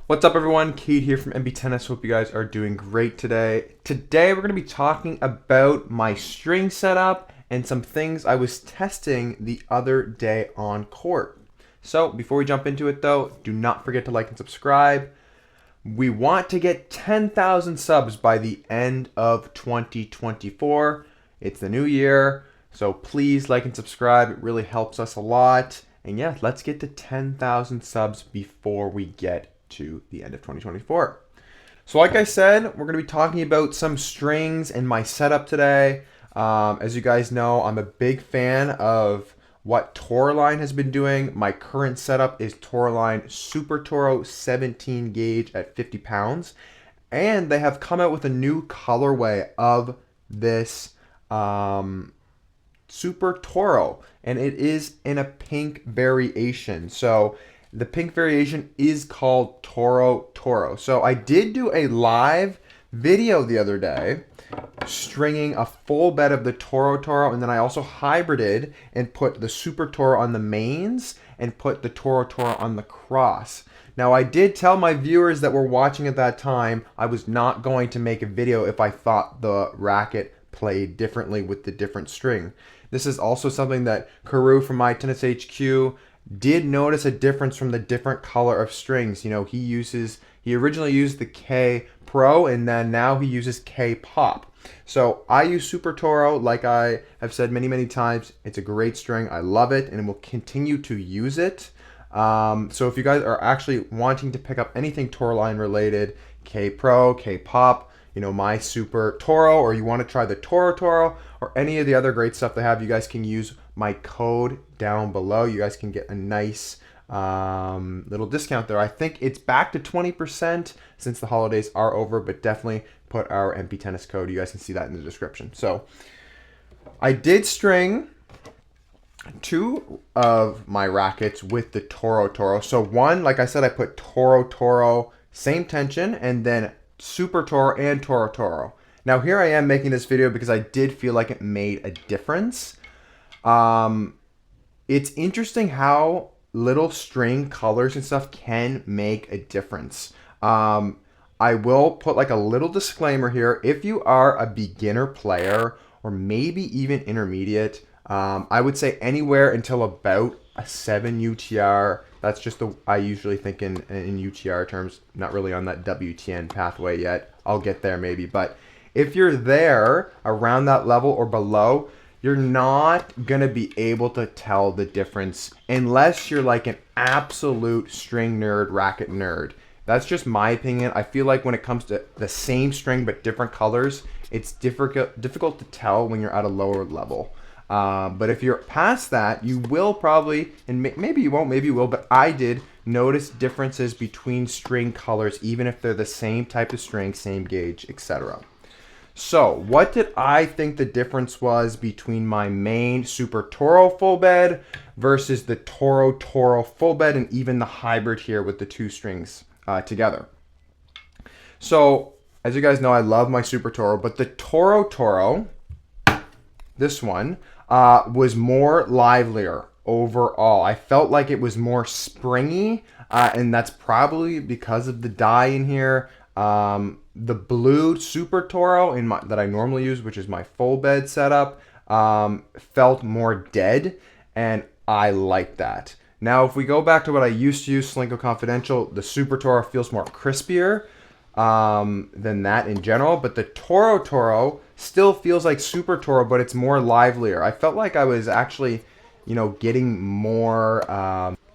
What's up everyone, Kate here from MB Tennis. Hope you guys are doing great today. Today we're going to be talking about my string setup and some things I was testing the other day on court. So before we jump into it though, do not forget to like and subscribe. We want to get 10,000 subs by the end of 2024. It's the new year, so please like and subscribe. It really helps us a lot. And yeah, let's get to 10,000 subs before we get to the end of 2024. So like I said, we're going to be talking about some strings and my setup today. As you guys know, I'm a big fan of what Toroline has been doing. My current setup is Toroline Super Toro 17 gauge at 50 pounds. And they have come out with a new colorway of this Super Toro. And it is in a pink variation. So the pink variation is called Toro Toro. So I did do a live video the other day stringing a full bed of the Toro Toro, and then I also hybrided and put the Super Toro on the mains and put the Toro Toro on the cross. Now I did tell my viewers that were watching at that time I was not going to make a video if I thought the racket played differently with the different string. This is also something that Karu from My Tennis HQ did notice a difference from the different color of strings. You know, he originally used the K Pro and then now he uses K Pop. So I use Super Toro, like I have said many times. It's a great string. I love it and will continue to use it. So if you guys are actually wanting to pick up anything Toroline related, K Pro, K Pop, you know, my Super Toro, or you want to try the Toro Toro or any of the other great stuff they have, you guys can use my code down below. You guys can get a nice little discount there. I think it's back to 20% since the holidays are over, but definitely put our MP Tennis code. You guys can see that in the description. So I did string two of my rackets with the Toro Toro. So one, like I said, I put Toro Toro, same tension, and then Super Toro and Toro Toro. Now here I am making this video because I did feel like it made a difference. It's interesting how little string colors and stuff can make a difference. I will put like a little disclaimer here. If you are a beginner player or maybe even intermediate, I would say anywhere until about a 7 UTR. That's just I usually think in UTR terms, not really on that WTN pathway yet. I'll get there maybe. But if you're there around that level or below, you're not going to be able to tell the difference unless you're like an absolute string nerd, racket nerd. That's just my opinion. I feel like when it comes to the same string but different colors, it's difficult to tell when you're at a lower level. But if you're past that, you will probably, and maybe you won't, maybe you will, but I did notice differences between string colors, even if they're the same type of string, same gauge, etc. So what did I think the difference was between my main Super Toro full bed versus the Toro Toro full bed and even the hybrid here with the two strings together? So as you guys know, I love my Super Toro, but the Toro Toro, this one, was more livelier overall. I felt like it was more springy, and that's probably because of the dye in here. The blue Super Toro that I normally use, which is my full bed setup, felt more dead, and I like that. Now, if we go back to what I used to use, Slinko Confidential, the Super Toro feels more crispier than that in general, but the Toro Toro still feels like Super Toro, but it's more livelier. I felt like I was actually, you know, getting more,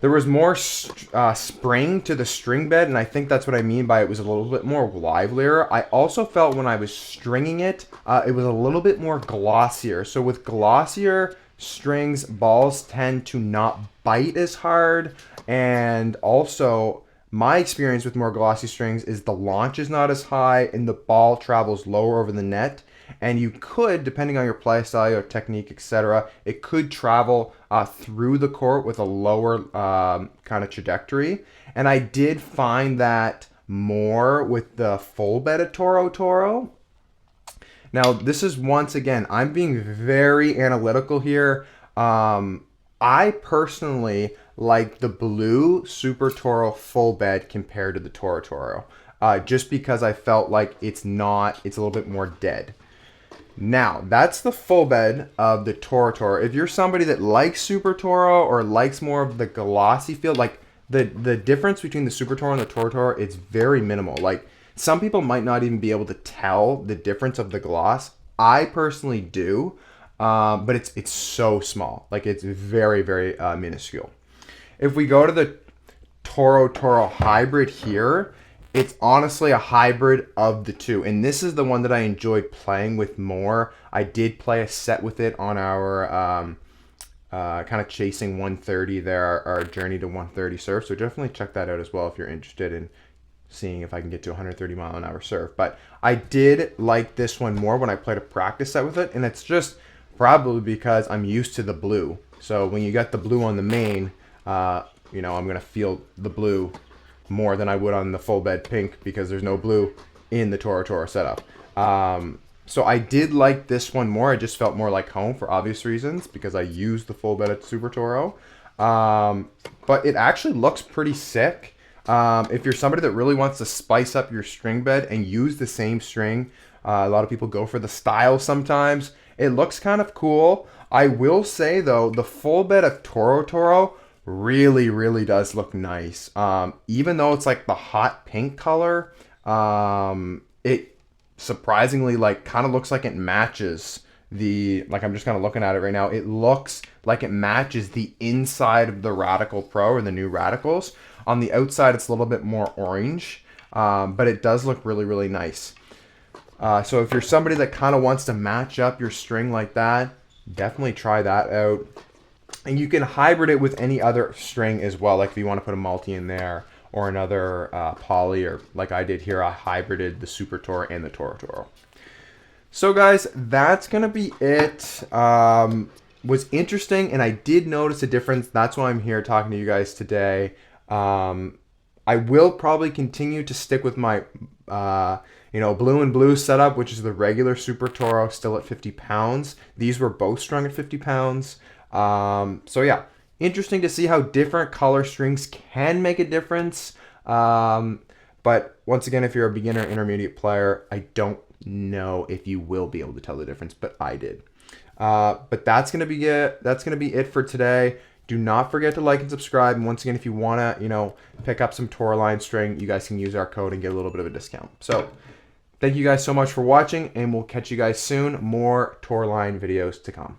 there was more spring to the string bed, and I think that's what I mean by it was a little bit more livelier. I also felt when I was stringing it, it was a little bit more glossier. So with glossier strings, balls tend to not bite as hard, and also my experience with more glossy strings is the launch is not as high and the ball travels lower over the net. And you could, depending on your play style, your technique, etc., it could travel through the court with a lower kind of trajectory. And I did find that more with the full bed of Toro Toro. Now, this is once again, I'm being very analytical here. I personally like the blue Super Toro full bed compared to the Toro Toro, just because I felt like it's a little bit more dead. Now, that's the full bed of the Toro Toro. If you're somebody that likes Super Toro or likes more of the glossy feel, like the difference between the Super Toro and the Toro Toro, it's very minimal. Like some people might not even be able to tell the difference of the gloss. I personally do, but it's so small. Like it's very, very minuscule. If we go to the Toro Toro hybrid here, it's honestly a hybrid of the two. And this is the one that I enjoyed playing with more. I did play a set with it on our kind of chasing 130 there, our journey to 130 surf. So definitely check that out as well if you're interested in seeing if I can get to 130 mile an hour surf. But I did like this one more when I played a practice set with it. And it's just probably because I'm used to the blue. So when you got the blue on the main, I'm going to feel the blue more than I would on the full bed pink because there's no blue in the Toro Toro setup. So I did like this one more. I just felt more like home for obvious reasons because I used the full bed at Super Toro. But it actually looks pretty sick. If you're somebody that really wants to spice up your string bed and use the same string, a lot of people go for the style sometimes. It looks kind of cool. I will say though, the full bed of Toro Toro really, really does look nice. Even though it's like the hot pink color, it surprisingly like kind of looks like it matches like I'm just kind of looking at it right now. It looks like it matches the inside of the Radical Pro or the new Radicals. On the outside, it's a little bit more orange, but it does look really, really nice. So if you're somebody that kind of wants to match up your string like that, definitely try that out. And you can hybrid it with any other string as well. Like if you want to put a multi in there or another poly, or like I did here, I hybrided the Super Toro and the Toro Toro. So guys, that's going to be it. Was interesting, and I did notice a difference. That's why I'm here talking to you guys today. I will probably continue to stick with my blue and blue setup, which is the regular Super Toro, still at 50 pounds. These were both strung at 50 pounds. So yeah, interesting to see how different color strings can make a difference. But once again, if you're a beginner intermediate player, I don't know if you will be able to tell the difference, but I did. But that's gonna be it. That's gonna be it for today. Do not forget to like and subscribe. And once again, if you wanna, pick up some Toroline string, you guys can use our code and get a little bit of a discount. So thank you guys so much for watching, and we'll catch you guys soon. More Toroline videos to come.